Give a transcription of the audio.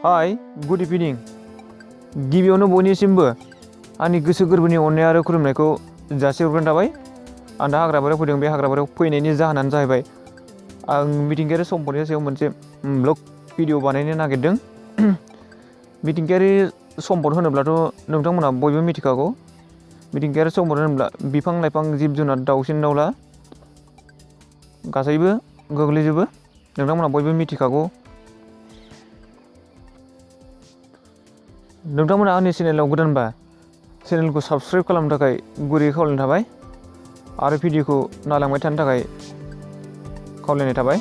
Hi good evening गिबियावनो बयनिसिमबो आंनि गोसो गोरबोनि अननाय आरो खुलुमनायखौ जासिहरग्रोनाय थाबाय। आं दा हाग्राबारियाव फैदों। बे हाग्राबारियाव फैनायनि जाहोनानो जाहैबाय आं मिथिंगायारि सम्पदनि सायाव मोनसे ब्लग भिडिअ बानायनो नागिरदों। मिथिंगायारि सम्पद होनोब्लाथ' नोंथांमोना बयबो मिथिखागौ। मिथिंगायारि सम्पद होनोब्ला बिफां लाइफां जिब जुनार दाउसिन दाउला गासैबो गोग्लैजोबो। नोंथांमोना बयबो मिथिखागौ। नोंथांमोना आंनि चेनेलाव गोदानबा चेनेलखौ साबस्क्राइब खालामनो थाखाय गुरै खावलायनाय थाबाय आरो भिडिअखौ नायलांबाय थानो थाखाय खावलायनाय थाबाय।